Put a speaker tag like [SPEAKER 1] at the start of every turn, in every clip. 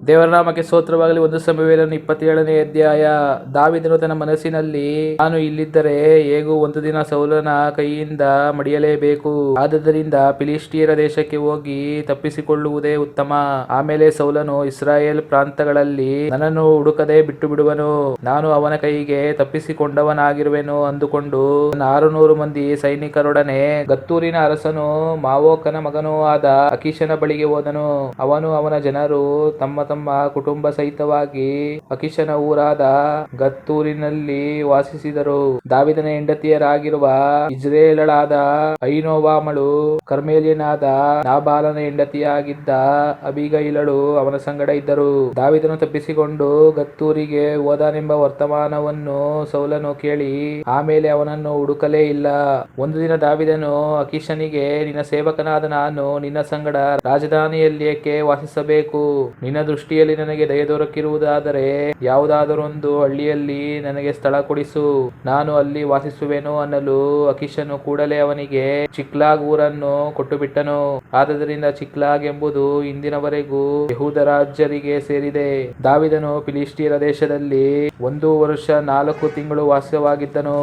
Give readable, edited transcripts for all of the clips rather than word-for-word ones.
[SPEAKER 1] ದೇವರ ನಾಮಕ್ಕೆ ಸ್ತೋತ್ರವಾಗಲಿ. 1 ಸಮುವೇಲನ 27ನೇ ಅಧ್ಯಾಯ. ದಾವೀದನು ತನ್ನ ಮನಸ್ಸಿನಲ್ಲಿ, ನಾನು ಇಲ್ಲಿದ್ದರೆ ಹೇಗೂ ಒಂದು ದಿನ ಸೌಲನ ಕೈಯಿಂದ ಮಡಿಯಲೇಬೇಕು. ಆದುದರಿಂದ ಫಿಲಿಷ್ಟಿಯರ ದೇಶಕ್ಕೆ ಹೋಗಿ ತಪ್ಪಿಸಿಕೊಳ್ಳುವುದೇ ಉತ್ತಮ. ಆಮೇಲೆ ಸೌಲನು ಇಸ್ರಾಯೇಲ್ ಪ್ರಾಂತಗಳಲ್ಲಿ ನನ್ನನ್ನು ಹುಡುಕದೆ ಬಿಟ್ಟು ಬಿಡುವನು. ನಾನು ಅವನ ಕೈಗೆ ತಪ್ಪಿಸಿಕೊಂಡವನಾಗಿರುವೆನು ಅಂದುಕೊಂಡು 600 ಮಂದಿ ಸೈನಿಕರೊಡನೆ ಗತ್ತೂರಿನ ಅರಸನು ಮಾವೋಕನ ಮಗನೂ ಆದ ಅಕೀಷನ ಬಳಿಗೆ ಹೋದನು. ಅವನು ಅವನ ಜನರು ತಮ್ಮ ತಮ್ಮ ಕುಟುಂಬ ಸಹಿತವಾಗಿ ಅಕೀಷನ ಊರಾದ ಗತ್ತೂರಿನಲ್ಲಿ ವಾಸಿಸಿದರು. ದಾವೀದನ ಹೆಂಡತಿಯರಾಗಿರುವ ಇಜ್ರೇಲಳಾದ ಅಹೀನೋವಾಮಳು, ಕರ್ಮೇಲ್ಯನಾದ ನಾಬಾಲನ ಹೆಂಡತಿಯಾಗಿದ್ದ ಅಬೀಗೈಲಳು ಅವನ ಸಂಗಡ ಇದ್ದರು. ದಾವೀದನು ತಪ್ಪಿಸಿಕೊಂಡು ಗತ್ತೂರಿಗೆ ಹೋದನೆಂಬ ವರ್ತಮಾನವನ್ನು ಸೌಲನು ಕೇಳಿ ಆಮೇಲೆ ಅವನನ್ನು ಹುಡುಕಲೇ ಇಲ್ಲ. ಒಂದು ದಿನ ದಾವೀದನು ಅಕೀಷನಿಗೆ, ನಿನ್ನ ಸೇವಕನಾದ ನಾನು ನಿನ್ನ ಸಂಗಡ ರಾಜಧಾನಿಯಲ್ಲಿ ಏಕೆ ವಾಸಿಸಬೇಕು? ನಿನ್ನ ದೃಷ್ಟಿಯಲ್ಲಿ ನನಗೆ ದಯೆ ದೊರಕಿರುವುದಾದರೆ ಯಾವುದಾದರೊಂದು ಹಳ್ಳಿಯಲ್ಲಿ ನನಗೆ ಸ್ಥಳ ಕೊಡಿಸು, ನಾನು ಅಲ್ಲಿ ವಾಸಿಸುವೆನು ಅನ್ನಲು ಅಕೀಷನು ಕೂಡಲೇ ಅವನಿಗೆ ಚಿಕ್ಲಾಗ್ ಊರನ್ನು ಕೊಟ್ಟುಬಿಟ್ಟನು. ಆದುದರಿಂದ ಚಿಕ್ಲಾಗ್ ಎಂಬುದು ಇಂದಿನವರೆಗೂ ಯೆಹೂದ ರಾಜರಿಗೆ ಸೇರಿದೆ. ದಾವೀದನು ಫಿಲಿಷ್ಟಿಯರ ದೇಶದಲ್ಲಿ 1 ವರ್ಷ 4 ತಿಂಗಳು ವಾಸವಾಗಿದ್ದನು.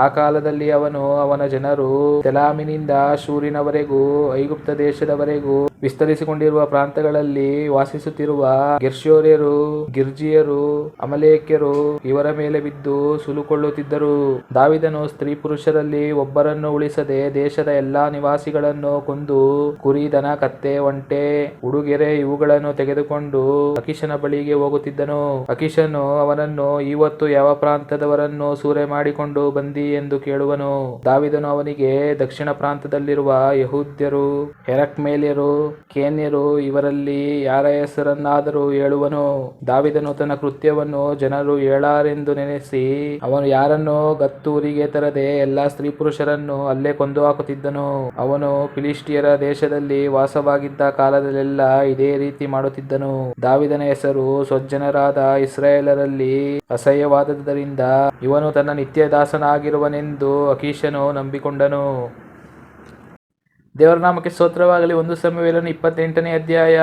[SPEAKER 1] ಆ ಕಾಲದಲ್ಲಿ ಅವನು ಅವನ ಜನರು ತೆಲಾಮಿನಿಂದ ಶೂರಿನವರೆಗೂ ಐಗುಪ್ತ ದೇಶದವರೆಗೂ ವಿಸ್ತರಿಸಿಕೊಂಡಿರುವ ಪ್ರಾಂತಗಳಲ್ಲಿ ವಾಸಿಸುತ್ತಿರುವ ಗೆರ್ಷೋರ್ಯರು, ಗಿರ್ಜಿಯರು, ಅಮಲೇಕ್ಯರು ಇವರ ಮೇಲೆ ಬಿದ್ದು ಸುಲುಕೊಳ್ಳುತ್ತಿದ್ದರು. ದಾವೀದನು ಸ್ತ್ರೀ ಪುರುಷರಲ್ಲಿ ಒಬ್ಬರನ್ನು ಉಳಿಸದೆ ದೇಶದ ಎಲ್ಲಾ ನಿವಾಸಿಗಳನ್ನು ಕೊಂದು ಕುರಿ, ದನ, ಕತ್ತೆ, ಒಂಟೆ, ಉಡುಗೊರೆ ಇವುಗಳನ್ನು ತೆಗೆದುಕೊಂಡು ಅಕೀಷನ ಬಳಿಗೆ ಹೋಗುತ್ತಿದ್ದನು. ಅಕೀಷನು ಅವನನ್ನು, ಇವತ್ತು ಯಾವ ಪ್ರಾಂತದವರನ್ನು ಸೂರೆ ಮಾಡಿಕೊಂಡು ಬಂದಿ ಎಂದು ಕೇಳುವನು. ದಾವೀದನು ಅವನಿಗೆ, ದಕ್ಷಿಣ ಪ್ರಾಂತದಲ್ಲಿರುವ ಯೆಹೂದ್ಯರು, ಹೆರಕ್ಮೇಲ್ಯರು, ಕೇನ್ಯರು ಇವರಲ್ಲಿ ಯಾರ ಹೆಸರನ್ನಾದರೂ ಹೇಳುವನು. ದಾವೀದನು ತನ್ನ ಕೃತ್ಯವನ್ನು ಜನರು ಹೇಳಾರೆಂದು ನೆನೆಸಿ ಅವನು ಯಾರನ್ನು ಗತ್ತೂರಿಗೆ ತರದೆ ಎಲ್ಲಾ ಸ್ತ್ರೀ ಪುರುಷರನ್ನು ಅಲ್ಲೇ ಕೊಂದು ಹಾಕುತ್ತಿದ್ದನು. ಅವನು ಫಿಲಿಷ್ಟಿಯರ ದೇಶದಲ್ಲಿ ವಾಸವಾಗಿದ್ದ ಕಾಲದಲ್ಲೆಲ್ಲ ಇದೇ ರೀತಿ ಮಾಡುತ್ತಿದ್ದನು. ದಾವೀದನ ಹೆಸರು ಸ್ವಜ್ಜನರಾದ ಇಸ್ರಾಯೇಲರಲ್ಲಿ ಅಸಹ್ಯವಾದದ್ದರಿಂದ ಇವನು ತನ್ನ ನಿತ್ಯ ದಾಸನಾಗಿರುವನೆಂದು ಅಕೀಷನು ನಂಬಿಕೊಂಡನು. ದೇವರ ನಾಮಕ್ಕೆ ಸ್ತೋತ್ರವಾಗಲಿ. 1 ಸಮುವೇಲನ 28ನೇ ಅಧ್ಯಾಯ.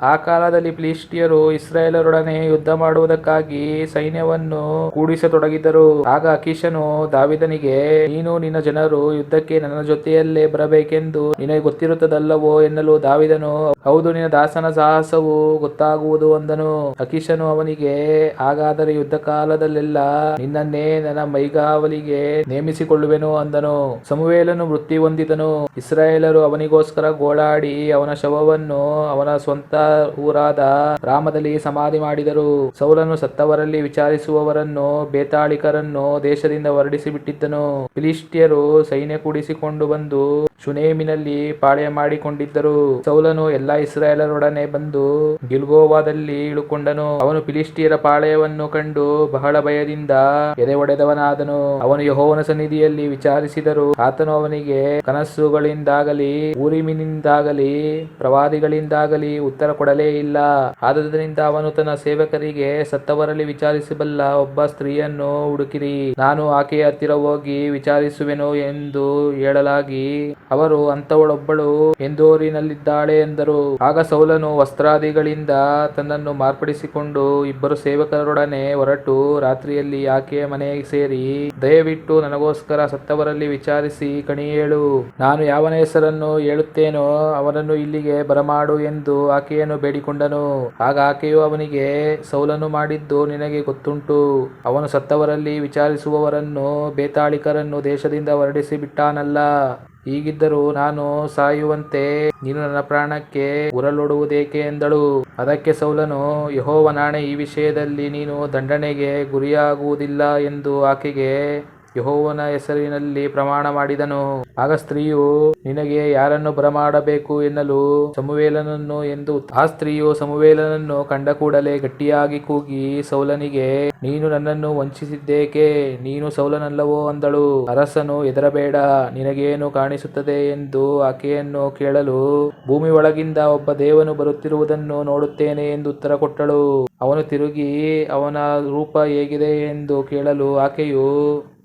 [SPEAKER 1] ಆ ಕಾಲದಲ್ಲಿ ಫಿಲಿಷ್ಟಿಯರು ಇಸ್ರಾಯೇಲರೊಡನೆ ಯುದ್ಧ ಮಾಡುವುದಕ್ಕಾಗಿ ಸೈನ್ಯವನ್ನು ಕೂಡಿಸತೊಡಗಿದರು. ಆಗ ಅಕೀಷನು ದಾವೀದನಿಗೆ, ನೀನು ನಿನ್ನ ಜನರು ಯುದ್ಧಕ್ಕೆ ನನ್ನ ಜೊತೆಯಲ್ಲೇ ಬರಬೇಕೆಂದು ನಿನಗೆ ಗೊತ್ತಿರುತ್ತದಲ್ಲವೋ ಎನ್ನಲು ದಾವೀದನು, ಹೌದು, ನಿನ್ನ ದಾಸನ ಸಾಹಸವು ಗೊತ್ತಾಗುವುದು ಅಂದನು. ಅಕೀಷನು ಅವನಿಗೆ, ಹಾಗಾದರೆ ಯುದ್ಧ ಕಾಲದಲ್ಲೆಲ್ಲ ನಿನ್ನನ್ನೇ ನನ್ನ ಮೈಗಾವಲಿಗೆ ನೇಮಿಸಿಕೊಳ್ಳುವೆನು ಅಂದನು. ಸಮುವೇಲನು ಮೃತ್ಯು ಹೊಂದಿದನು. ಇಸ್ರಾಯೇಲರು ಅವನಿಗೋಸ್ಕರ ಗೋಳಾಡಿ ಅವನ ಶವವನ್ನು ಅವನ ಸ್ವಂತ ಊರಾದ ರಾಮದಲ್ಲಿ ಸಮಾಧಿ ಮಾಡಿದರು. ಸೌಲನು ಸತ್ತವರಲ್ಲಿ ವಿಚಾರಿಸುವವರನ್ನು, ಬೇತಾಳಿಕರನ್ನು ದೇಶದಿಂದ ಹೊರಡಿಸಿ ಬಿಟ್ಟಿದ್ದನು. ಫಿಲಿಷ್ಟಿಯರು ಸೈನ್ಯ ಕೂಡಿಸಿಕೊಂಡು ಬಂದು ಶುನೇಮಿನಲ್ಲಿ ಪಾಳೆಯ ಮಾಡಿಕೊಂಡಿದ್ದರು. ಸೌಲನು ಎಲ್ಲಾ ಇಸ್ರಾಯೇಲರೊಡನೆ ಬಂದು ಗಿಲ್ಬೋವದಲ್ಲಿ ಇಳುಕೊಂಡನು. ಅವನು ಫಿಲಿಷ್ಟಿಯರ ಪಾಳೆಯವನ್ನು ಕಂಡು ಬಹಳ ಭಯದಿಂದ ಎದೆ ಒಡೆದವನಾದನು. ಅವನು ಯೆಹೋವನ ಸನ್ನಿಧಿಯಲ್ಲಿ ವಿಚಾರಿಸಿದರು. ಆತನು ಅವನಿಗೆ ಕನಸುಗಳಿಂದಾಗಲಿ ಊರಿಮಿನಿಂದಾಗಲಿ ಪ್ರವಾದಿಗಳಿಂದಾಗಲಿ ಉತ್ತರ ಕೊಡಲೇ ಇಲ್ಲ. ಆದುದರಿಂದ ಅವನು ತನ್ನ ಸೇವಕರಿಗೆ, ಸತ್ತವರಲ್ಲಿ ವಿಚಾರಿಸಬಲ್ಲ ಒಬ್ಬ ಸ್ತ್ರೀಯನ್ನು ಹುಡುಕಿರಿ, ನಾನು ಆಕೆಯ ಹತ್ತಿರ ಹೋಗಿ ವಿಚಾರಿಸುವೆನು ಎಂದು ಹೇಳಲಾಗಿ ಅವರು, ಅಂಥವಳೊಬ್ಬಳು ಎಂದೋರಿನಲ್ಲಿದ್ದಾಳೆ ಎಂದರು. ಆಗ ಸೌಲನು ವಸ್ತ್ರಾದಿಗಳಿಂದ ತನ್ನನ್ನು ಮಾರ್ಪಡಿಸಿಕೊಂಡು 2 ಸೇವಕರೊಡನೆ ಹೊರಟು ರಾತ್ರಿಯಲ್ಲಿ ಆಕೆಯ ಮನೆಗೆ ಸೇರಿ, ದಯವಿಟ್ಟು ನನಗೋಸ್ಕರ ಸತ್ತವರಲ್ಲಿ ವಿಚಾರಿಸಿ ಕಣಿ ಹೇಳು, ನಾನು ಯಾವನ ಹೆಸರನ್ನು ಹೇಳುತ್ತೇನೋ ಅವನನ್ನು ಇಲ್ಲಿಗೆ ಬರಮಾಡು ಎಂದು ಆಕೆಯನ್ನು ಬೇಡಿಕೊಂಡನು. ಆಗ ಆಕೆಯು ಅವನಿಗೆ, ಸೌಲನು ಮಾಡಿದ್ದು ನಿನಗೆ ಗೊತ್ತುಂಟು. ಅವನು ಸತ್ತವರಲ್ಲಿ ವಿಚಾರಿಸುವವರನ್ನು, ಬೇತಾಳಿಕರನ್ನು ದೇಶದಿಂದ ಹೊರಡಿಸಿ ಬಿಟ್ಟಾನಲ್ಲ. ಹೀಗಿದ್ದರೂ ನಾನು ಸಾಯುವಂತೆ ನೀನು ನನ್ನ ಪ್ರಾಣಕ್ಕೆ ಉರಲೊಡುವುದೇಕೆ ಎಂದಳು. ಅದಕ್ಕೆ ಸೌಲನು, ಯೆಹೋವನಾಣೆ, ಈ ವಿಷಯದಲ್ಲಿ ನೀನು ದಂಡನೆಗೆ ಗುರಿಯಾಗುವುದಿಲ್ಲ ಎಂದು ಆಕೆಗೆ ಯೆಹೋವನ ಹೆಸರಿನಲ್ಲಿ ಪ್ರಮಾಣ ಮಾಡಿದನು. ಆಗ ಸ್ತ್ರೀಯು, ನಿನಗೆ ಯಾರನ್ನು ಬರಮಾಡಬೇಕು ಎನ್ನಲು ಸಮುವೇಲನನ್ನು ಎಂದು. ಆ ಸ್ತ್ರೀಯು ಸಮುವೇಲನನ್ನು ಕಂಡ ಕೂಡಲೇ ಗಟ್ಟಿಯಾಗಿ ಕೂಗಿ ಸೌಲನಿಗೆ, ನೀನು ನನ್ನನ್ನು ವಂಚಿಸಿದ್ದೇಕೆ? ನೀನು ಸೌಲನಲ್ಲವೋ ಅಂದಳು. ಅರಸನು, ಹೆದರಬೇಡ, ನಿನಗೇನು ಕಾಣಿಸುತ್ತದೆ ಎಂದು ಆಕೆಯನ್ನು ಕೇಳಲು, ಭೂಮಿ ಒಳಗಿಂದ ಒಬ್ಬ ದೇವನು ಬರುತ್ತಿರುವುದನ್ನು ನೋಡುತ್ತೇನೆ ಎಂದು ಉತ್ತರ ಕೊಟ್ಟಳು. ಅವನು ತಿರುಗಿ ಅವನ ರೂಪ ಹೇಗಿದೆ ಎಂದು ಕೇಳಲು ಆಕೆಯು,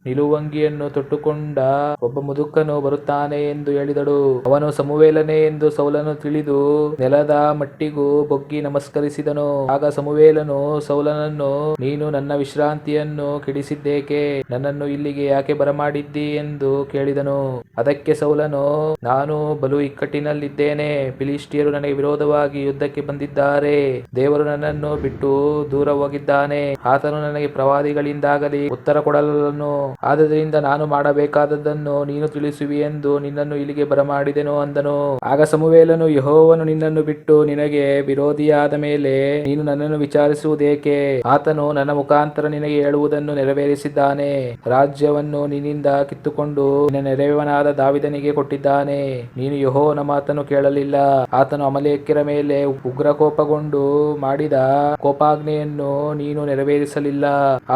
[SPEAKER 1] ನಿಲುವಂಗಿಯನ್ನು ತೊಟ್ಟುಕೊಂಡ ಒಬ್ಬ ಮುದುಕನು ಬರುತ್ತಾನೆ ಎಂದು ಹೇಳಿದಳು. ಅವನು ಸಮುವೇಲನೇ ಎಂದು ಸೌಲನು ತಿಳಿದು ನೆಲದ ಮಟ್ಟಿಗೂ ಬೊಗ್ಗಿ ನಮಸ್ಕರಿಸಿದನು. ಆಗ ಸಮುವೇಲನು ಸೌಲನನ್ನು, ನೀನು ನನ್ನ ವಿಶ್ರಾಂತಿಯನ್ನು ಕೆಡಿಸಿದ್ದೇಕೆ? ನನ್ನನ್ನು ಇಲ್ಲಿಗೆ ಯಾಕೆ ಬರಮಾಡಿದ್ದಿ ಎಂದು ಕೇಳಿದನು. ಅದಕ್ಕೆ ಸೌಲನು, ನಾನು ಬಲು ಇಕ್ಕಟ್ಟಿನಲ್ಲಿದ್ದೇನೆ. ಫಿಲಿಷ್ಟಿಯರು ನನಗೆ ವಿರೋಧವಾಗಿ ಯುದ್ಧಕ್ಕೆ ಬಂದಿದ್ದಾರೆ. ದೇವರು ನನ್ನನ್ನು ಬಿಟ್ಟು ದೂರ ಹೋಗಿದ್ದಾನೆ. ಆತನು ನನಗೆ ಪ್ರವಾದಿಗಳಿಂದಾಗಲಿ ಉತ್ತರ ಕೊಡಲನು. ಆದ್ದರಿಂದ ನಾನು ಮಾಡಬೇಕಾದದ್ದನ್ನು ನೀನು ತಿಳಿಸುವಿ ಎಂದು ನಿನ್ನನ್ನು ಇಲ್ಲಿಗೆ ಬರಮಾಡಿದೆನು ಅಂದನು. ಆಗ ಸಮುವೇಲನು, ಯೆಹೋವನು ನಿನ್ನನ್ನು ಬಿಟ್ಟು ನಿನಗೆ ವಿರೋಧಿಯಾದ ಮೇಲೆ ನೀನು ನನ್ನನ್ನು ವಿಚಾರಿಸುವುದೇಕೆ? ಆತನು ನನ್ನ ಮುಖಾಂತರ ನಿನಗೆ ಹೇಳುವುದನ್ನು ನೆರವೇರಿಸಿದ್ದಾನೆ. ರಾಜ್ಯವನ್ನು ನಿನ್ನಿಂದ ಕಿತ್ತುಕೊಂಡು ನಿನ್ನ ನೆರೆಯವನಾದ ದಾವೀದನಿಗೆ ಕೊಟ್ಟಿದ್ದಾನೆ. ನೀನು ಯೆಹೋವನ ಮಾತನ್ನು ಕೇಳಲಿಲ್ಲ. ಆತನು ಅಮಲೇಕ್ಯರ ಮೇಲೆ ಉಗ್ರಕೋಪಗೊಂಡು ಮಾಡಿದ ಕೋಪಾಜ್ಞೆಯನ್ನು ನೀನು ನೆರವೇರಿಸಲಿಲ್ಲ.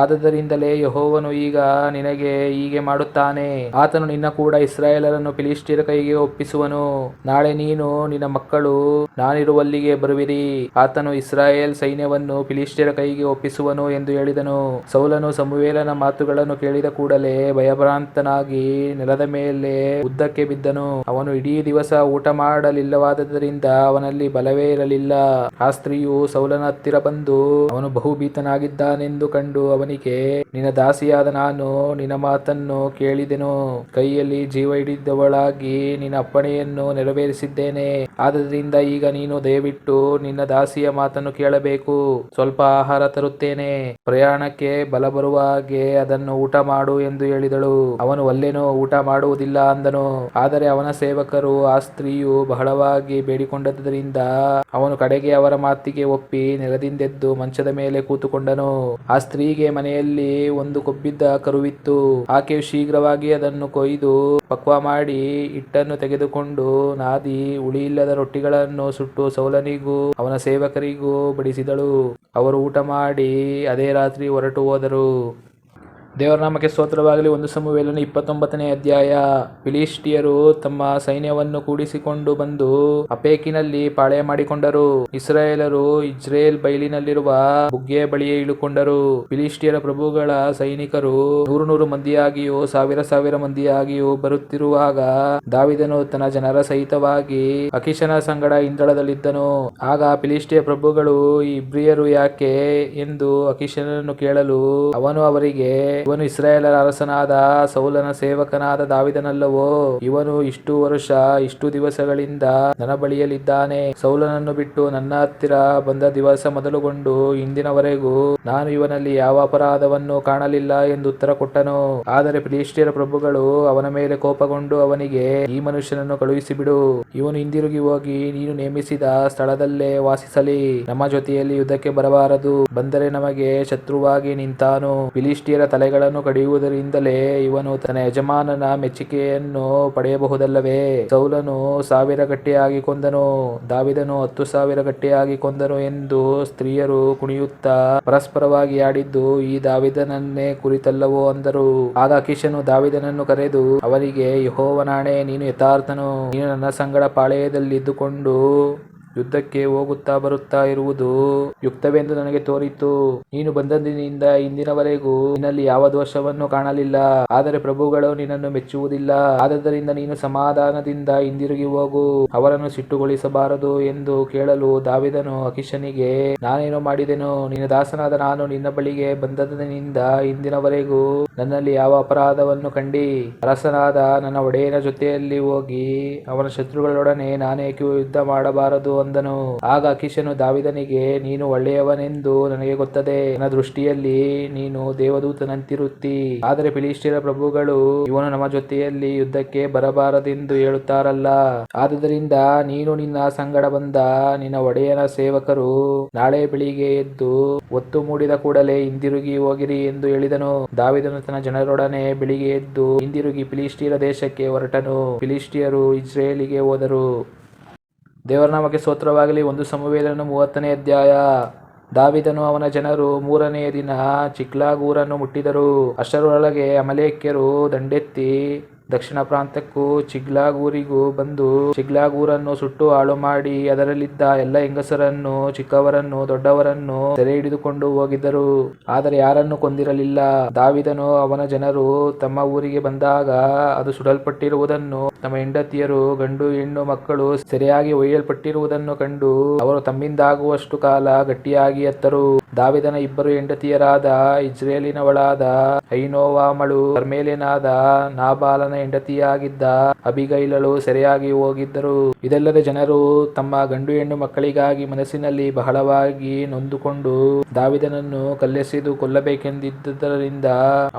[SPEAKER 1] ಆದದರಿಂದಲೇ ಯೆಹೋವನು ಈಗ ನಿನಗೆ ಹೀಗೆ ಮಾಡುತ್ತಾನೆ. ಆತನು ನಿನ್ನ ಕೂಡ ಇಸ್ರಾಯೇಲರನ್ನು ಫಿಲಿಷ್ಟಿಯರ ಕೈಗೆ ಒಪ್ಪಿಸುವನು. ನಾಳೆ ನೀನು ನಿನ್ನ ಮಕ್ಕಳು ನಾನಿರುವಲ್ಲಿಗೆ ಬರುವಿರಿ. ಆತನು ಇಸ್ರಾಯೇಲ್ ಸೈನ್ಯವನ್ನು ಫಿಲಿಷ್ಟಿಯರ ಕೈಗೆ ಒಪ್ಪಿಸುವನು ಎಂದು ಹೇಳಿದನು. ಸೌಲನು ಸಮುವೇಲನ ಮಾತುಗಳನ್ನು ಕೇಳಿದ ಕೂಡಲೇ ಭಯಭ್ರಾಂತನಾಗಿ ನೆಲದ ಮೇಲೆ ಉದ್ದಕ್ಕೆ ಬಿದ್ದನು. ಅವನು ಇಡೀ ದಿವಸ ಊಟ ಮಾಡಲಿಲ್ಲವಾದ್ದರಿಂದ ಅವನಲ್ಲಿ ಬಲವೇ ಇರಲಿಲ್ಲ. ಆ ಸ್ತ್ರೀಯು ಸೌಲನ ಹತ್ತಿರ ಬಂದು ಅವನು ಬಹುಭೀತನಾಗಿದ್ದಾನೆಂದು ಕಂಡು ಅವನಿಗೆ, ನಿನ್ನ ದಾಸಿಯಾದ ನಾನು ನಿನ್ನ ಮಾತನ್ನು ಕೇಳಿದೆನು. ಕೈಯಲ್ಲಿ ಜೀವ ಹಿಡಿದವಳಾಗಿ ನಿನ್ನ ಅಪ್ಪಣೆಯನ್ನು ನೆರವೇರಿಸಿದ್ದೇನೆ. ಆದ್ದರಿಂದ ಈಗ ನೀನು ದಯವಿಟ್ಟು ನಿನ್ನ ದಾಸಿಯ ಮಾತನ್ನು ಕೇಳಬೇಕು. ಸ್ವಲ್ಪ ಆಹಾರ ತರುತ್ತೇನೆ. ಪ್ರಯಾಣಕ್ಕೆ ಬಲ ಬರುವ ಹಾಗೆ ಅದನ್ನು ಊಟ ಮಾಡು ಎಂದು ಹೇಳಿದಳು. ಅವನು ಒಲ್ಲೆನು, ಊಟ ಮಾಡುವುದಿಲ್ಲ ಅಂದನು. ಆದರೆ ಅವನ ಸೇವಕರು ಆ ಸ್ತ್ರೀಯು ಬಹಳವಾಗಿ ಬೇಡಿಕೊಂಡದ್ದರಿಂದ ಅವನು ಕಡೆಗೆ ಅವರ ಮಾತಿಗೆ ಒಪ್ಪಿ ನೆಲದಿಂದೆದ್ದು ಮಂಚದ ಮೇಲೆ ಕೂತುಕೊಂಡನು. ಆ ಸ್ತ್ರೀಗೆ ಮನೆಯಲ್ಲಿ ಒಂದು ಕೊಬ್ಬಿದ್ದ ಕರುವಿತ್ತು. ಆಕೆಯು ಶೀಘ್ರವಾಗಿ ಅದನ್ನು ಕೊಯ್ದು ಪಕ್ವ ಮಾಡಿ ಹಿಟ್ಟನ್ನು ತೆಗೆದುಕೊಂಡು ನಾದಿ ಹುಳಿಯಿಲ್ಲದ ರೊಟ್ಟಿಗಳನ್ನು ಸುಟ್ಟು ಸೌಲನಿಗೂ ಅವನ ಸೇವಕರಿಗೂ ಬಡಿಸಿದಳು. ಅವರು ಊಟ ಮಾಡಿ ಅದೇ ರಾತ್ರಿ ಹೊರಟು ಹೋದರು. ದೇವರ ನಾಮಕ್ಕೆ ಸ್ತೋತ್ರವಾಗಲಿ. 1 ಸಮುವೇಲನ 29ನೇ ಅಧ್ಯಾಯ. ಫಿಲಿಷ್ಟಿಯರು ತಮ್ಮ ಸೈನ್ಯವನ್ನು ಕೂಡಿಸಿಕೊಂಡು ಬಂದು ಅಫೇಕಿನಲ್ಲಿ ಪಾಳೆಯ ಮಾಡಿಕೊಂಡರು. ಇಸ್ರಾಯೇಲರು ಇಜ್ರೇಲ್ ಬೈಲಿನಲ್ಲಿರುವ ಬುಗ್ಗೆಯ ಬಳಿಯೇ ಇಳುಕೊಂಡರು. ಫಿಲಿಷ್ಟಿಯರ ಪ್ರಭುಗಳ ಸೈನಿಕರು 100 ಮಂದಿಯಾಗಿಯೂ 1000 ಮಂದಿಯಾಗಿಯೂ ಬರುತ್ತಿರುವಾಗ ದಾವೀದನು ತನ್ನ ಜನರ ಸಹಿತವಾಗಿ ಅಕೀಷನ ಸಂಗಡ ಇಂದಳದಲ್ಲಿದ್ದನು. ಆಗ ಫಿಲಿಷ್ಟಿಯ ಪ್ರಭುಗಳು, ಈ ಇಬ್ರಿಯರು ಯಾಕೆ ಎಂದು ಅಕೀಷನನ್ನು ಕೇಳಲು ಅವನು ಅವರಿಗೆ, ಇವನು ಇಸ್ರಾಯೇಲರ ಅರಸನಾದ ಸೌಲನ ಸೇವಕನಾದ ದಾವೀದನಲ್ಲವೋ? ಇವನು ಇಷ್ಟು ವರ್ಷ ಇಷ್ಟು ದಿವಸಗಳಿಂದ ನನ್ನ ಬಳಿಯಲ್ಲಿದ್ದಾನೆ. ಸೌಲನನ್ನು ಬಿಟ್ಟು ನನ್ನ ಹತ್ತಿರ ಬಂದ ದಿವಸ ಮೊದಲುಗೊಂಡು ಇಂದಿನವರೆಗೂ ನಾನು ಇವನಲ್ಲಿ ಯಾವ ಅಪರಾಧವನ್ನು ಕಾಣಲಿಲ್ಲ ಎಂದು ಉತ್ತರ ಕೊಟ್ಟನು. ಆದರೆ ಫಿಲಿಷ್ಟಿಯರ ಪ್ರಭುಗಳು ಅವನ ಮೇಲೆ ಕೋಪಗೊಂಡು ಅವನಿಗೆ, ಈ ಮನುಷ್ಯನನ್ನು ಕಳುಹಿಸಿಬಿಡು. ಇವನು ಹಿಂದಿರುಗಿ ಹೋಗಿ ನೀನು ನೇಮಿಸಿದ ಸ್ಥಳದಲ್ಲೇ ವಾಸಿಸಲಿ. ನಮ್ಮ ಜೊತೆಯಲ್ಲಿ ಯುದ್ಧಕ್ಕೆ ಬರಬಾರದು. ಬಂದರೆ ನಮಗೆ ಶತ್ರುವಾಗಿ ನಿಂತಾನು. ಫಿಲಿಷ್ಟಿಯರ ತಲೆಗಳನ್ನು ಕಡಿಯುವುದರಿಂದಲೇ ಇವನು ತನ್ನ ಯಜಮಾನನ ಮೆಚ್ಚುಗೆಯನ್ನು ಪಡೆಯಬಹುದಲ್ಲವೇ? ಸೌಲನು 1000 ಗಟ್ಟಿಯಾಗಿ ಕೊಂದನು, ದಾವೀದನು 10,000 ಗಟ್ಟಿಯಾಗಿ ಕೊಂದನು ಎಂದು ಸ್ತ್ರೀಯರು ಕುಣಿಯುತ್ತಾ ಪರಸ್ಪರವಾಗಿ ಆಡಿದ್ದು ಈ ದಾವೀದನನ್ನೇ ಕುರಿತಲ್ಲವೋ ಅಂದರು. ಆಗ ಅಕೀಷನು ದಾವೀದನನ್ನು ಕರೆದು ಅವನಿಗೆ, ಯೆಹೋವನಾಣೆ, ನೀನು ಯಥಾರ್ಥನು. ನೀನು ನನ್ನ ಸಂಗಡ ಪಾಳೆಯದಲ್ಲಿದ್ದುಕೊಂಡು ಯುದ್ಧಕ್ಕೆ ಹೋಗುತ್ತಾ ಬರುತ್ತಾ ಇರುವುದು ಯುಕ್ತವೆಂದು ನನಗೆ ತೋರಿತು. ನೀನು ಬಂದದಿನಿಂದ ಇಂದಿನವರೆಗೂ ನಿನ್ನಲ್ಲಿ ಯಾವ ದೋಷವನ್ನು ಕಾಣಲಿಲ್ಲ. ಆದರೆ ಪ್ರಭುಗಳು ನಿನ್ನನ್ನು ಮೆಚ್ಚುವುದಿಲ್ಲ. ಆದ್ದರಿಂದ ನೀನು ಸಮಾಧಾನದಿಂದ ಹಿಂದಿರುಗಿ ಹೋಗು, ಅವರನ್ನು ಸಿಟ್ಟುಗೊಳಿಸಬಾರದು ಎಂದು ಕೇಳಲು ದಾವೀದನು ಅಕೀಷನಿಗೆ, ನಾನೇನು ಮಾಡಿದೆನು? ನಿನ್ನ ದಾಸನಾದ ನಾನು ನಿನ್ನ ಬಳಿಗೆ ಬಂದದಿನಿಂದ ಇಂದಿನವರೆಗೂ ನನ್ನಲ್ಲಿ ಯಾವ ಅಪರಾಧವನ್ನು ಕಂಡಿ? ಅರಸನಾದ ನನ್ನ ಒಡೆಯನ ಜೊತೆಯಲ್ಲಿ ಹೋಗಿ ಅವನ ಶತ್ರುಗಳೊಡನೆ ನಾನೇಕೆ ಯುದ್ಧ ಮಾಡಬಾರದು ಅಂದನು. ಆಗ ಅಕೀಷನು ದಾವೀದನಿಗೆ, ನೀನು ಒಳ್ಳೆಯವನೆಂದು ನನಗೆ ಗೊತ್ತದೆ. ನನ್ನ ದೃಷ್ಟಿಯಲ್ಲಿ ನೀನು ದೇವದೂತನಂತಿರುತ್ತಿ. ಆದರೆ ಫಿಲಿಷ್ಟಿಯರ ಪ್ರಭುಗಳು, ಇವನು ನಮ್ಮ ಜೊತೆಯಲ್ಲಿ ಯುದ್ಧಕ್ಕೆ ಬರಬಾರದೆಂದು ಹೇಳುತ್ತಾರಲ್ಲ. ಆದುದರಿಂದ ನೀನು ನಿನ್ನ ಸಂಗಡ ಬಂದ ನಿನ್ನ ಒಡೆಯನ ಸೇವಕರು ನಾಳೆ ಬೆಳಿಗ್ಗೆ ಎದ್ದು ಒತ್ತು ಮೂಡಿದ ಕೂಡಲೇ ಹಿಂದಿರುಗಿ ಹೋಗಿರಿ ಎಂದು ಹೇಳಿದನು. ದಾವೀದನು ತನ್ನ ಜನರೊಡನೆ ಬೆಳಿಗ್ಗೆ ಎದ್ದು ಹಿಂದಿರುಗಿ ಫಿಲಿಷ್ಟಿಯರ ದೇಶಕ್ಕೆ ಹೊರಟನು. ಫಿಲಿಷ್ಟಿಯರು ಇಜ್ರೇಲಿಗೆ ಹೋದರು. ದೇವರ ನಾಮಕ್ಕೆ ಸ್ತೋತ್ರವಾಗಲಿ. 1 ಸಮುವೇಲನ 30ನೇ ಅಧ್ಯಾಯ. ದಾವೀದನು ಅವನ ಜನರು 3ನೆಯ ದಿನ ಚಿಕ್ಲಾಗ್ ಊರನ್ನು ಮುಟ್ಟಿದರು. ಅಷ್ಟರೊಳಗೆ ಅಮಲೇಕ್ಯರು ದಂಡೆತ್ತಿ ದಕ್ಷಿಣ ಪ್ರಾಂತ್ಯಕ್ಕೂ ಚಿಗ್ಲಾಗ್ ಊರಿಗೂ ಬಂದು ಚಿಗ್ಲಾಗ್ ಊರನ್ನು ಸುಟ್ಟು ಹಾಳು ಮಾಡಿ ಅದರಲ್ಲಿದ್ದ ಎಲ್ಲ ಹೆಂಗಸರನ್ನು, ಚಿಕ್ಕವರನ್ನು, ದೊಡ್ಡವರನ್ನು ಸೆರೆ ಹಿಡಿದುಕೊಂಡು ಹೋಗಿದ್ದರು. ಆದರೆ ಯಾರನ್ನು ಕೊಂದಿರಲಿಲ್ಲ. ದಾವೀದನು ಅವನ ಜನರು ತಮ್ಮ ಊರಿಗೆ ಬಂದಾಗ ಅದು ಸುಡಲ್ಪಟ್ಟಿರುವುದನ್ನು, ತಮ್ಮ ಹೆಂಡತಿಯರು, ಗಂಡು ಹೆಣ್ಣು ಮಕ್ಕಳು ಸೆರೆಯಾಗಿ ಒಯ್ಯಲ್ಪಟ್ಟಿರುವುದನ್ನು ಕಂಡು ಅವರು ತಮ್ಮಿಂದಾಗುವಷ್ಟು ಕಾಲ ಗಟ್ಟಿಯಾಗಿ ಅತ್ತರು. ದಾವೀದನ ಇಬ್ಬರು ಹೆಂಡತಿಯರಾದ ಇಜ್ರೇಲಿನವಳಾದ ಅಹೀನೋವಾಮಳು, ಕರ್ಮೇಲ್ಯನಾದ ನಾಬಾಲನ ಹೆಂಡತಿಯಾಗಿದ್ದ ಅಬೀಗೈಲಳು ಸೆರೆಯಾಗಿ ಹೋಗಿದ್ದರು. ಇದಲ್ಲದೆ ಜನರು ತಮ್ಮ ಗಂಡು ಹೆಣ್ಣು ಮಕ್ಕಳಿಗಾಗಿ ಮನಸ್ಸಿನಲ್ಲಿ ಬಹಳವಾಗಿ ನೊಂದುಕೊಂಡು ದಾವೀದನನ್ನು ಕಲ್ಲೆಸೆದು ಕೊಲ್ಲಬೇಕೆಂದಿದ್ದರಿಂದ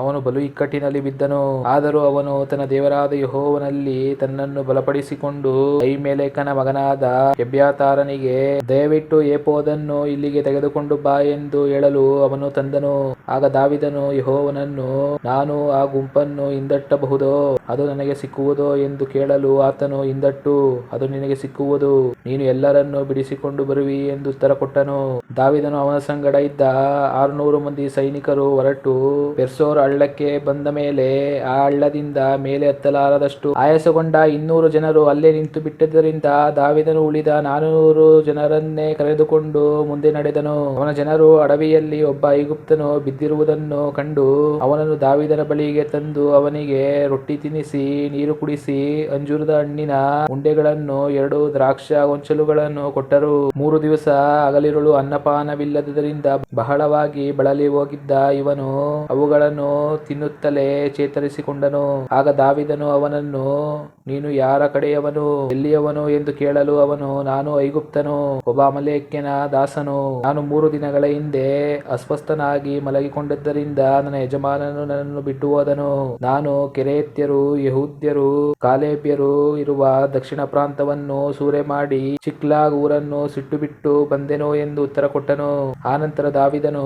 [SPEAKER 1] ಅವನು ಬಲು ಇಕ್ಕಟ್ಟಿನಲ್ಲಿ ಬಿದ್ದನು. ಆದರೂ ಅವನು ತನ್ನ ದೇವರಾದ ಯೆಹೋವನಲ್ಲಿ ತನ್ನನ್ನು ಬಲಪಡಿಸಿಕೊಂಡು ಅಹೀಮೆಲೆಕನ ಮಗನಾದ ಎಬ್ಯಾತಾರನಿಗೆ, ದಯವಿಟ್ಟು ಏಫೋದನ್ನು ಇಲ್ಲಿಗೆ ತೆಗೆದುಕೊಂಡು ಬಾ ಎಂದು ಹೇಳಲು ಅವನು ತಂದನು. ಆಗ ದಾವೀದನು ಯೆಹೋವನನ್ನು, ನಾನು ಆ ಗುಂಪನ್ನು ಹಿಂದಟ್ಟಬಹುದೋ, ಅದು ನನಗೆ ಸಿಕ್ಕುವುದೋ ಎಂದು ಕೇಳಲು ಆತನು, ಹಿಂದಟ್ಟು, ಅದು ನಿನಗೆ ಸಿಕ್ಕುವುದು, ನೀನು ಎಲ್ಲರನ್ನೂ ಬಿಡಿಸಿಕೊಂಡು ಬರುವಿ ಎಂದು ಉತ್ತರ ಕೊಟ್ಟನು. ದಾವೀದನು ಅವನ ಸಂಗಡ ಇದ್ದ 600 ಮಂದಿ ಸೈನಿಕರು ಹೊರಟು ಬೆರ್ಸೋರ್ ಹಳ್ಳಕ್ಕೆ ಬಂದ ಮೇಲೆ ಆ ಹಳ್ಳದಿಂದ ಮೇಲೆ ಹತ್ತಲಾರದಷ್ಟು ಆಯಾಸಗೊಂಡ 200 ಜನರು ಅಲ್ಲೇ ನಿಂತು ಬಿಟ್ಟಿದ್ದರಿಂದ ದಾವೀದನು ಉಳಿದ 400 ಜನರನ್ನೇ ಕರೆದುಕೊಂಡು ಮುಂದೆ ನಡೆದನು. ಅವನ ಜನರು ಅಡವಿಯಲ್ಲಿ ಒಬ್ಬ ಐಗುಪ್ತನು ಬಿದ್ದಿರುವುದನ್ನು ಕಂಡು ಅವನನ್ನು ದಾವೀದನ ಬಳಿಗೆ ತಂದು ಅವನಿಗೆ ರೊಟ್ಟಿ ತಿನ್ನಿಸಿ ನೀರು ಕುಡಿಸಿ ಅಂಜೂರದ ಹಣ್ಣಿನ ಉಂಡೆಗಳನ್ನು 2 ದ್ರಾಕ್ಷಾ ಗೊಂಚಲುಗಳನ್ನು ಕೊಟ್ಟರು. 3 ದಿವಸ ಹಗಲಿರುಳು ಅನ್ನಪಾನವಿಲ್ಲದ್ದರಿಂದ ಬಹಳವಾಗಿ ಬಳಲಿ ಹೋಗಿದ್ದ ಇವನು ಅವುಗಳನ್ನು ತಿನ್ನುತ್ತಲೇ ಚೇತರಿಸಿಕೊಂಡನು. ಆಗ ದಾವೀದನು ಅವನನ್ನು, ನೀನು ಯಾರ ಕಡೆಯವನು, ಎಲ್ಲಿಯವನು ಎಂದು ಕೇಳಲು ಅವನು, ನಾನು ಐಗುಪ್ತನು, ಒಬ್ಬ ಅಮಲೇಕ್ಯನ ದಾಸನು. ನಾನು 3 ದಿನಗಳ ಹಿಂದೆ ಅಸ್ವಸ್ಥನಾಗಿ ಮಲಗಿಕೊಂಡಿದ್ದರಿಂದ ನನ್ನ ಯಜಮಾನನು ನನ್ನನ್ನು ಬಿಟ್ಟು ಹೋದನು. ನಾನು ಕೆರೇತ್ಯರು, ಯೆಹೂದ್ಯರು, ಕಾಲೇಬ್ಯರು ಇರುವ ದಕ್ಷಿಣ ಪ್ರಾಂತವನ್ನು ಸೂರೆ ಮಾಡಿ ಚಿಕ್ಲಾಗ್ ಊರನ್ನು ಸಿಟ್ಟು ಬಿಟ್ಟು ಬಂದೆನು ಎಂದು ಉತ್ತರ ಕೊಟ್ಟನು. ಆನಂತರ ದಾವೀದನು,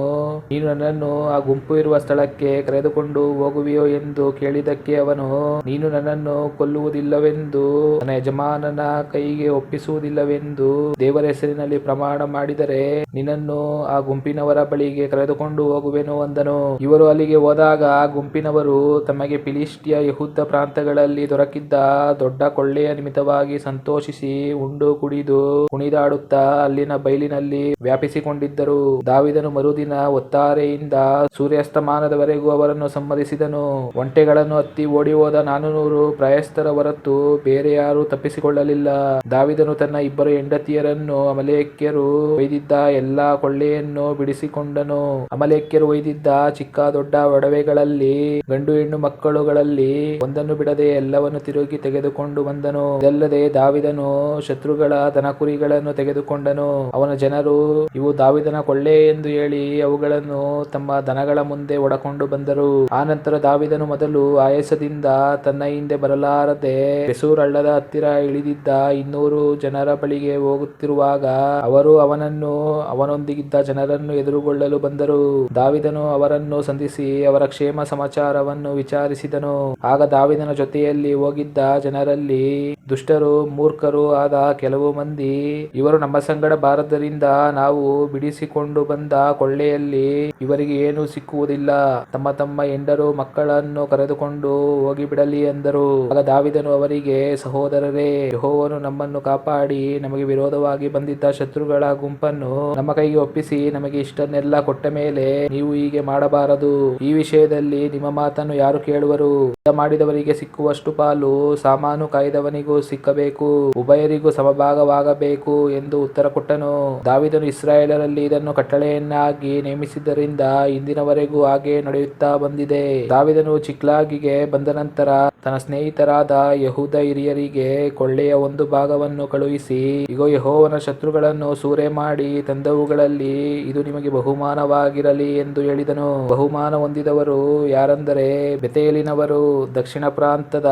[SPEAKER 1] ನೀನು ನನ್ನನ್ನು ಆ ಗುಂಪು ಇರುವ ಸ್ಥಳಕ್ಕೆ ಕರೆದುಕೊಂಡು ಹೋಗುವಿಯೋ ಎಂದು ಕೇಳಿದ್ದಕ್ಕೆ ಅವನು, ನೀನು ನನ್ನನ್ನು ಕೊಲ್ಲುವುದಿಲ್ಲವೆಂದು, ನನ್ನ ಯಜಮಾನನ ಕೈಗೆ ಒಪ್ಪಿಸುವುದಿಲ್ಲವೆಂದು ದೇವರ ಹೆಸರಿನಲ್ಲಿ ಪ್ರಮಾಣ ಮಾಡಿದರೆ ನಿನ್ನನ್ನು ಆ ಗುಂಪಿನವರ ಬಳಿಗೆ ಕರೆದುಕೊಂಡು ಹೋಗುವೆನು ಅಂದನು. ಇವರು ಅಲ್ಲಿಗೆ ಹೋದಾಗ ಆ ಗುಂಪಿನವರು ತಮಗೆ ಫಿಲಿಷ್ಟಿಯ ಯೆಹೂದ ಪ್ರಾಂತಗಳಲ್ಲಿ ದೊರಕಿದ್ದ ದೊಡ್ಡ ಕೊಳ್ಳೆಯ ನಿಮಿತ್ತವಾಗಿ ಸಂತೋಷಿಸಿ ಉಂಡು ಕುಡಿದು ಕುಣಿದಾಡುತ್ತಾ ಅಲ್ಲಿನ ಬಯಲಿನಲ್ಲಿ ವ್ಯಾಪಿಸಿಕೊಂಡಿದ್ದರು. ದಾವೀದನು ಮರುದಿನ ಹೊತ್ತಾರೆಯಿಂದ ಸೂರ್ಯಾಸ್ತಮಾನದವರೆಗೂ ಅವರನ್ನು ಸಂಹರಿಸಿದನು. ಒಂಟೆಗಳನ್ನು ಹತ್ತಿ ಓಡಿ ಹೋದ 400 ಪ್ರಾಯಸ್ಥರ ಹೊರತು ಬೇರೆ ಯಾರೂ ತಪ್ಪಿಸಿಕೊಳ್ಳಲಿಲ್ಲ. ದಾವೀದನು ತನ್ನ ಇಬ್ಬರು ಹೆಂಡತಿಯರನ್ನು ಅಮಲೇಕ್ಯರು ಒಯ್ದಿದ್ದ ಎಲ್ಲಾ ಕೊಳ್ಳೆಯನ್ನು ಬಿಡಿಸಿಕೊಂಡನು. ಅಮಲೇಕ್ಯರು ಒಯ್ದಿದ್ದ ಚಿಕ್ಕ ದೊಡ್ಡ ಒಡವೆಗಳಲ್ಲಿ, ಗಂಡು ಹೆಣ್ಣು ಮಕ್ಕಳುಗಳಲ್ಲಿ ಒಂದನ್ನು ಬಿಡದೆ ಎಲ್ಲವನ್ನು ತಿರುಗಿ ತೆಗೆದುಕೊಂಡು ಬಂದನು. ಇದಲ್ಲದೆ ದಾವೀದನು ಶತ್ರುಗಳ ದನಕುರಿಗಳನ್ನು ತೆಗೆದುಕೊಂಡನು. ಅವನ ಜನರು, ಇವು ದಾವೀದನ ಕೊಳ್ಳೆ ಎಂದು ಹೇಳಿ ಅವುಗಳನ್ನು ತಮ್ಮ ದನಗಳ ಮುಂದೆ ಒಡಕೊಂಡು ಬಂದರು. ಆನಂತರ ದಾವೀದನು ಮೊದಲು ಆಯಾಸದಿಂದ ತನ್ನ ಹಿಂದೆ ಬರಲಾರದೆ ಬೆಸೂರ್ ಹಳ್ಳದ ಹತ್ತಿರ ಇಳಿದಿದ್ದ 200 ಜನರ ಬಳಿಗೆ ಹೋಗುತ್ತಿರುವಾಗ ಅವರು ಅವನನ್ನು ಅವನೊಂದಿಗಿದ್ದ ಜನರನ್ನು ಎದುರುಗೊಳ್ಳಲು ಬಂದರು. ದಾವೀದನು ಅವರನ್ನು ಸಂಧಿಸಿ ಅವರ ಕ್ಷೇಮ ಸಮಾಚಾರವನ್ನು ವಿಚಾರಿಸಿದನು. ಆಗ ದಾವೀದನ ಜೊತೆಯಲ್ಲಿ ಹೋಗಿದ್ದ ಜನರಲ್ಲಿ ದುಷ್ಟರು, ಮೂರ್ಖರು ಆದ ಕೆಲವು ಮಂದಿ, ಇವರು ನಮ್ಮ ಸಂಗಡ ಬಾರದ್ದರಿಂದ ನಾವು ಬಿಡಿಸಿಕೊಂಡು ಬಂದ ಕೊಳ್ಳೆಯಲ್ಲಿ ಇವರಿಗೆ ಏನೂ ಸಿಕ್ಕುವುದಿಲ್ಲ, ತಮ್ಮ ತಮ್ಮ ಹೆಂಡರು ಮಕ್ಕಳನ್ನು ಕರೆದುಕೊಂಡು ಹೋಗಿಬಿಡಲಿ ಎಂದರು. ಆಗ ದಾವೀದನು ಅವರಿಗೆ, ಸಹೋದರರೇ, ಯೆಹೋವನು ನಮ್ಮನ್ನು ಕಾಪಾಡಿ ನಮಗೆ ವಿರೋಧವಾಗಿ ಬಂದಿದ್ದ ಶತ್ರುಗಳ ಗುಂಪನ್ನು ನಮ್ಮ ಕೈಗೆ ಒಪ್ಪಿಸಿ ನಮಗೆ ಇಷ್ಟನ್ನೆಲ್ಲ ಕೊಟ್ಟ ಮೇಲೆ ನೀವು ಹೀಗೆ ಮಾಡಬಾರದು. ಈ ವಿಷಯದಲ್ಲಿ ನಿಮ್ಮ ಮಾತನ್ನು ಯಾರು ಕೇಳುವರು? ಯುದ್ಧ ಮಾಡಿದವರಿಗೆ ಸಿಕ್ಕುವಷ್ಟು ಪಾಲು ಸಾಮಾನು ಕಾಯ್ದವನಿಗೂ ಸಿಕ್ಕಬೇಕು, ಉಭಯರಿಗೂ ಸಮಭಾಗವಾಗಬೇಕು ಎಂದು ಉತ್ತರ ಕೊಟ್ಟನು. ದಾವೀದನು ಇಸ್ರಾಯೇಲರಲ್ಲಿ ಇದನ್ನು ಕಟ್ಟಳೆಯನ್ನಾಗಿ ನೇಮಿಸಿದ್ದರಿಂದ ಇಂದಿನವರೆಗೂ ಹಾಗೆ ನಡೆಯುತ್ತಾ ಬಂದಿದೆ. ದಾವೀದನು ಚಿಕ್ಲಾಗಿಗೆ ಬಂದ ನಂತರ ತನ್ನ ಸ್ನೇಹಿತರಾದ ಯೆಹೂದ ಹಿರಿಯರಿಗೆ ಕೊಳ್ಳೆಯ 1 ಭಾಗವನ್ನು ಕಳುಹಿಸಿ, ಇಗೋ, ಯೆಹೋವನ ಶತ್ರುಗಳನ್ನು ಸೂರೆ ಮಾಡಿ ತಂದವುಗಳಲ್ಲಿ ಇದು ನಿಮಗೆ ಬಹುಮಾನವಾಗಿರಲಿ ಎಂದು ಹೇಳಿದನು. ಬಹುಮಾನ ಹೊಂದಿದವರು ಯಾರೆಂದರೆ ಬೆತೇಲಿನವರು, ದಕ್ಷಿಣ ಪ್ರಾಂತದ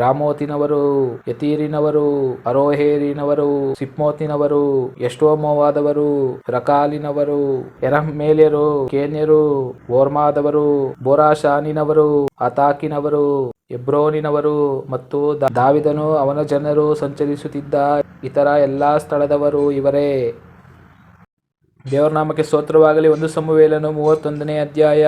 [SPEAKER 1] ರಾಮೋತಿನವರು, ಯತೀರಿನವರು, ಅರೋಹೇರಿನವರು, ಸಿಪ್ಮೋತಿನವರು, ಎಷ್ಟೋಮೋವಾದವರು, ರಕಾಲಿನವರು, ಎರಹ್ಮೇಲ್ಯರು, ಕೇನ್ಯರು, ಓರ್ಮಾದವರು, ಬೋರಾಷಾನಿನವರು, ಅತಾಕಿನವರು, ಹೆಬ್ರೋನಿನವರು ಮತ್ತು ದಾವೀದನು ಅವನ ಜನರು ಸಂಚರಿಸುತ್ತಿದ್ದ ಇತರ ಎಲ್ಲಾ ಸ್ಥಳದವರು ಇವರೇ. ದೇವರ ನಾಮಕ್ಕೆ ಸ್ತೋತ್ರವಾಗಲಿ. 1 ಸಮುವೇಲನು 31ನೇ ಅಧ್ಯಾಯ.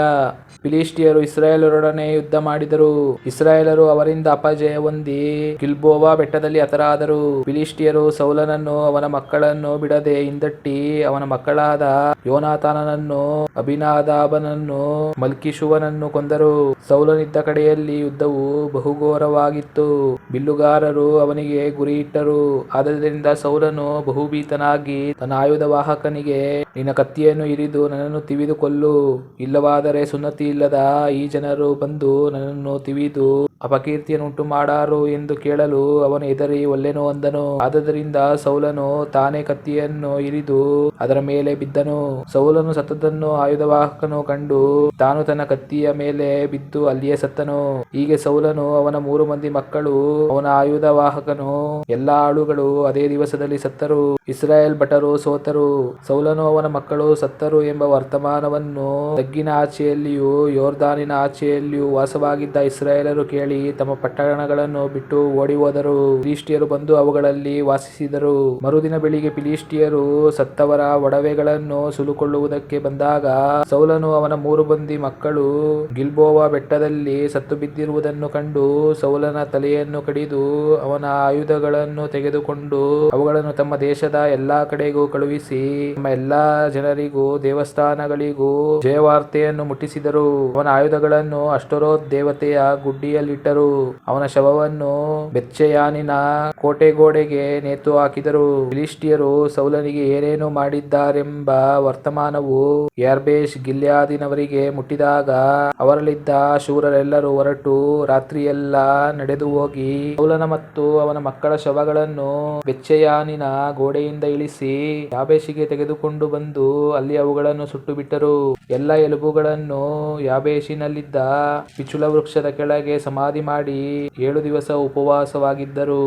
[SPEAKER 1] ಫಿಲಿಷ್ಟಿಯರು ಇಸ್ರಾಯೇಲರೊಡನೆ ಯುದ್ಧ ಮಾಡಿದರು. ಇಸ್ರಾಯೇಲರು ಅವರಿಂದ ಅಪಜಯ ಹೊಂದಿ ಗಿಲ್ಬೋವ ಬೆಟ್ಟದಲ್ಲಿ ಹತರಾದರು. ಫಿಲಿಷ್ಟಿಯರು ಸೌಲನನ್ನು ಅವನ ಮಕ್ಕಳನ್ನು ಬಿಡದೆ ಹಿಂದಟ್ಟಿ ಅವನ ಮಕ್ಕಳಾದ ಯೋನಾತಾನನನ್ನು, ಅಭಿನಾದಾಬನನ್ನು, ಮಲ್ಕಿಷುವನನ್ನು ಕೊಂದರು. ಸೌಲನಿದ್ದ ಕಡೆಯಲ್ಲಿ ಯುದ್ಧವು ಬಹುಘೋರವಾಗಿತ್ತು. ಬಿಲ್ಲುಗಾರರು ಅವನಿಗೆ ಗುರಿಯಿಟ್ಟರು. ಆದ್ದರಿಂದ ಸೌಲನು ಬಹುಭೀತನಾಗಿ ತನ್ನ ಆಯುಧವಾಹಕನಿಗೆ, ನಿನ್ನ ಕತ್ತಿಯನ್ನು ಹಿರಿದು ನನ್ನನ್ನು ತಿವಿದು ಕೊಲ್ಲು, ಇಲ್ಲವಾದರೆ ಸುನ್ನತಿ ಇಲ್ಲದ ಈ ಜನರು ಬಂದು ನನ್ನನ್ನು ತಿವಿದು ಅಪಕೀರ್ತಿಯನ್ನುಂಟು ಮಾಡಾರು ಎಂದು ಕೇಳಲು ಅವನು ಹೆದರಿ ಒಲ್ಲೆನು ಅಂದನು. ಆದದರಿಂದ ಸೌಲನು ತಾನೇ ಕತ್ತಿಯನ್ನು ಹಿರಿದು ಅದರ ಮೇಲೆ ಬಿದ್ದನು. ಸೌಲನು ಸತ್ತದನ್ನು ಆಯುಧವಾಹಕನು ಕಂಡು ತಾನು ತನ್ನ ಕತ್ತಿಯ ಮೇಲೆ ಬಿದ್ದು ಅಲ್ಲಿಯೇ ಸತ್ತನು. ಹೀಗೆ ಸೌಲನು, ಅವನ 3 ಮಂದಿ ಮಕ್ಕಳು, ಅವನ ಆಯುಧವಾಹಕನು, ಎಲ್ಲಾ ಆಳುಗಳು ಅದೇ ದಿವಸದಲ್ಲಿ ಸತ್ತರು. ಇಸ್ರಾಯೇಲ್ ಭಟರು ಸೋತರು. ಸೌಲನು ಅವನ ಮಕ್ಕಳು ಸತ್ತರು ಎಂಬ ವರ್ತಮಾನವನ್ನು ತಗ್ಗಿನ ಆಚೆಯಲ್ಲಿಯೂ ಯೋರ್ದಾನಿನ ಆಚೆಯಲ್ಲಿಯೂ ವಾಸವಾಗಿದ್ದ ಇಸ್ರಾಯೇಲರು ಕೇಳಿ ತಮ್ಮ ಪಟ್ಟಣಗಳನ್ನು ಬಿಟ್ಟು ಓಡಿ ಹೋದರು. ಫಿಲಿಷ್ಟಿಯರು ಬಂದು ಅವುಗಳಲ್ಲಿ ವಾಸಿಸಿದರು. ಮರುದಿನ ಬೆಳಿಗ್ಗೆ ಫಿಲಿಷ್ಟಿಯರು ಸತ್ತವರ ಒಡವೆಗಳನ್ನು ಸುಲುಕೊಳ್ಳುವುದಕ್ಕೆ ಬಂದಾಗ ಸೌಲನು ಅವನ 3 ಮಂದಿ ಮಕ್ಕಳು ಗಿಲ್ಬೋವ ಬೆಟ್ಟದಲ್ಲಿ ಸತ್ತು ಬಿದ್ದಿರುವುದನ್ನು ಕಂಡು ಸೌಲನ ತಲೆಯನ್ನು ಕಡಿದು ಅವನ ಆಯುಧಗಳನ್ನು ತೆಗೆದುಕೊಂಡು ಅವುಗಳನ್ನು ತಮ್ಮ ದೇಶದ ಎಲ್ಲಾ ಕಡೆಗೂ ಕಳುಹಿಸಿ ತಮ್ಮ ಎಲ್ಲಾ ಜನರಿಗೂ ದೇವಸ್ಥಾನಗಳಿಗೂ ಜಯವಾರ್ತೆಯನ್ನು ಮುಟ್ಟಿಸಿದರು. ಅವನ ಆಯುಧಗಳನ್ನು ಅಷ್ಟೋರೋತ್ ದೇವತೆಯ ಗುಡ್ಡಿಯಲ್ಲಿಟ್ಟರು. ಅವನ ಶವವನ್ನು ಬೆತ್ಷೆಯಾನಿನ ಕೋಟೆಗೋಡೆಗೆ ನೇತು ಹಾಕಿದರು. ಫಿಲಿಷ್ಟಿಯರು ಸೌಲನಿಗೆ ಏನೇನು ಮಾಡಿದ್ದಾರೆಂಬ ವರ್ತಮಾನವು ಯಾಬೇಷ್ ಗಿಲ್ಯಾದಿನವರಿಗೆ ಮುಟ್ಟಿದಾಗ ಅವರಲ್ಲಿದ್ದ ಶೂರರೆಲ್ಲರೂ ಹೊರಟು ರಾತ್ರಿಯೆಲ್ಲ ನಡೆದು ಹೋಗಿ ಸೌಲನ ಮತ್ತು ಅವನ ಮಕ್ಕಳ ಶವಗಳನ್ನು ಬೆತ್ಷೆಯಾನಿನ ಗೋಡೆಯಿಂದ ಇಳಿಸಿ ಯಾಬೇಷಿಗೆ ತೆಗೆದುಕೊಂಡು ಬಂದು ಅಲ್ಲಿ ಅವುಗಳನ್ನು ಸುಟ್ಟು ಬಿಟ್ಟರು. ಎಲ್ಲ ಎಲುಬುಗಳನ್ನು ಯಾಬೇಷಿನಲ್ಲಿದ್ದ ಪಿಚುಲ ವೃಕ್ಷದ ಕೆಳಗೆ ಸಮಾಧಿ ಮಾಡಿ 7 ದಿವಸ ಉಪವಾಸವಾಗಿದ್ದರು.